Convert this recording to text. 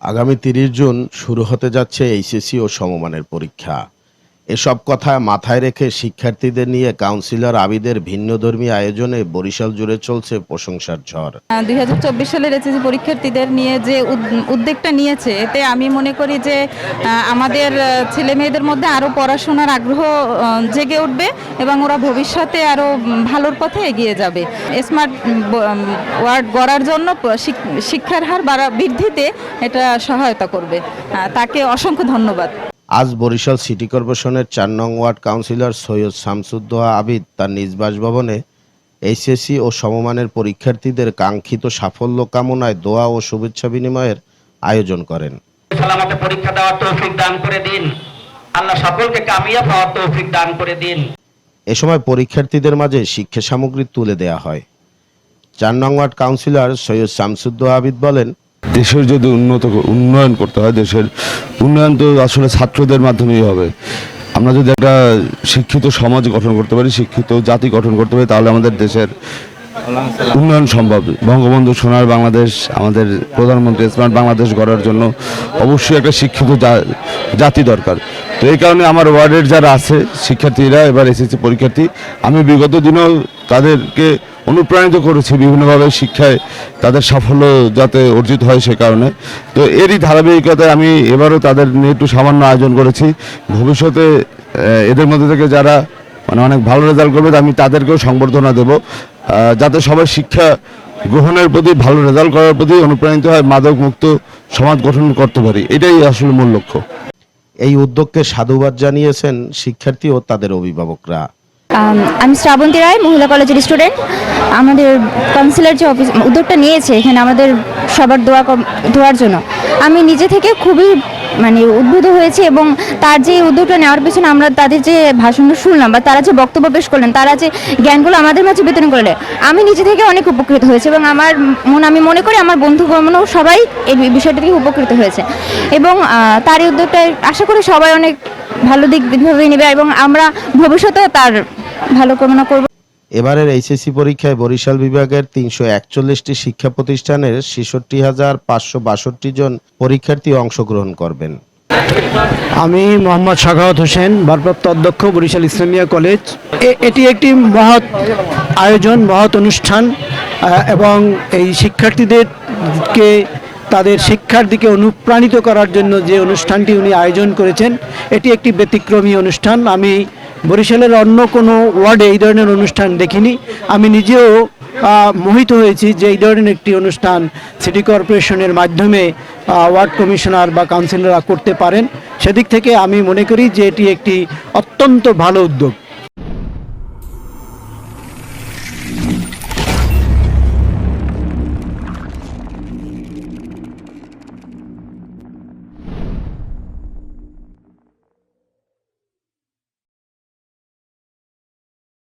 আগামী ৩০ জুন শুরু হতে যাচ্ছে এইচএসসি ও সমমানের পরীক্ষা। এসব কথা মাথায় রেখে শিক্ষার্থীদের নিয়ে কাউন্সিলর আবিদের ভিন্নধর্মী আয়োজনে বরিশাল জুড়ে চলছে প্রশংসার ঝড়। 2024 সালের এসএসসি পরীক্ষার্থীদের নিয়ে যে উদ্যোগটা নিয়েছে, এতে আমি মনে করি যে আমাদের ছেলে মেয়েদের মধ্যে আরও পড়াশোনার আগ্রহ জেগে উঠবে এবং ওরা ভবিষ্যতে আরও ভালোর পথে এগিয়ে যাবে। স্মার্ট ওয়ার্ড গড়ার জন্য শিক্ষার হার বৃদ্ধিতে এটা সহায়তা করবে। তাকে অসংখ্য ধন্যবাদ। আজ বরিশাল সিটি কর্পোরেশনের ৪ নং ওয়ার্ড কাউন্সিলর সৈয়দ শামসুদ্দোহা আবিদ তার নিজ বাসভবনে এইচএসসি ও সমমানের পরীক্ষার্থীদের কাঙ্ক্ষিত সাফল্য কামনায় দোয়া ও শুভেচ্ছা বিনিময়ের আয়োজন করেন। সালামতে পরীক্ষা দেওয়ার তৌফিক দান করে দিন, আল্লাহ সকলকে কামিয়াব হওয়ার তৌফিক দান করে দিন। এ সময় পরীক্ষার্থীদের মাঝে শিক্ষা সামগ্রী তুলে দেওয়া হয়। ৪ নং ওয়ার্ড কাউন্সিলর সৈয়দ শামসুদ্দোহা আবিদ বলেন, দেশের যদি উন্নয়ন করতে হয়, দেশের উন্নয়ন তো আসলে ছাত্রদের মাধ্যমেই হবে। আমরা যদি একটা শিক্ষিত সমাজ গঠন করতে পারি, শিক্ষিত জাতি গঠন করতে পারি, তাহলে আমাদের দেশের উন্নয়ন সম্ভব। বঙ্গবন্ধু সোনার বাংলাদেশ, আমাদের প্রধানমন্ত্রী স্মার্ট বাংলাদেশ গড়ার জন্য অবশ্যই একটা শিক্ষিত জাতি দরকার। তো এই কারণে আমার ওয়ার্ডের যারা আছে শিক্ষার্থীরা, এবার এসএসসি পরীক্ষার্থী, আমি বিগত দিনেও তাদেরকে অনুপ্রাণিত করেছি বিভিন্নভাবে শিক্ষায় তাদের সাফল্য যাতে অর্জিত হয় সে কারণে। তো এরই ধারাবাহিকতায় আমি এবারও তাদের নিয়ে একটু সামান্য আয়োজন করেছি। ভবিষ্যতে এদের মধ্যে থেকে যারা অনেক ভালো রেজাল্ট করবে, আমি তাদেরকেও সংবর্ধনা দেব, যাতে সবাই শিক্ষা গ্রহণের প্রতি, ভালো রেজাল্ট করার প্রতি অনুপ্রাণিত হয়, মাদক মুক্ত সমাজ গঠন করতে পারি। এটাই আসলে মূল লক্ষ্য। এই উদ্যোগকে সাধুবাদ জানিয়েছেন শিক্ষার্থী ও তাদের অভিভাবকরা। আমি শ্রাবন্তী রায়, মহিলা কলেজের স্টুডেন্ট। আমাদের কাউন্সিলর যে উদ্যোগটা নিয়েছে এখানে আমাদের সবার দোয়ার জন্য, আমি নিজে থেকে খুবই উদ্বুদ্ধ হয়েছি এবং তার যে উদ্যোগটা নেওয়ার পেছনে আমরা তাদের যে ভাষণটা শুনলাম বা তারা যে বক্তব্য পেশ করলেন, তারা যে জ্ঞানগুলো আমাদের মাঝে বিতরণ করলেন, আমি নিজে থেকে অনেক উপকৃত হয়েছি এবং আমি মনে করি আমার বন্ধুগণও সবাই এই বিষয়টা থেকে উপকৃত হয়েছে এবং তার এই উদ্যোগটায় আশা করি সবাই অনেক ভালো দিক ভেবে নেবে এবং আমরা ভবিষ্যতে তার ভালো কামনা করব। এবারের এইচএসসি পরীক্ষায় বরিশাল বিভাগের ৩৪১টি শিক্ষা প্রতিষ্ঠানের ৬৬,৫৬২ জন পরীক্ষার্থী অংশগ্রহণ করবেন। আমি মোহাম্মদ সাখাওয়াত হোসেন, ভারপ্রাপ্ত অধ্যক্ষ, বরিশাল ইসলামিয়া কলেজ। এটি একটি মহৎ আয়োজন, মহৎ অনুষ্ঠান এবং এই শিক্ষার্থীদেরকে তাদের শিক্ষার দিকে অনুপ্রাণিত করার জন্য যে অনুষ্ঠানটি উনি আয়োজন করেছেন, এটি একটি ব্যতিক্রমী অনুষ্ঠান। আমি বরিশালের অন্য কোনো ওয়ার্ডে এই ধরনের অনুষ্ঠান দেখিনি। আমি নিজেও মোহিত হয়েছি যে এই ধরনের একটি অনুষ্ঠান সিটি কর্পোরেশনের মাধ্যমে ওয়ার্ড কমিশনার বা কাউন্সিলররা করতে পারেন। সেদিক থেকে আমি মনে করি যে এটি একটি অত্যন্ত ভালো উদ্যোগ।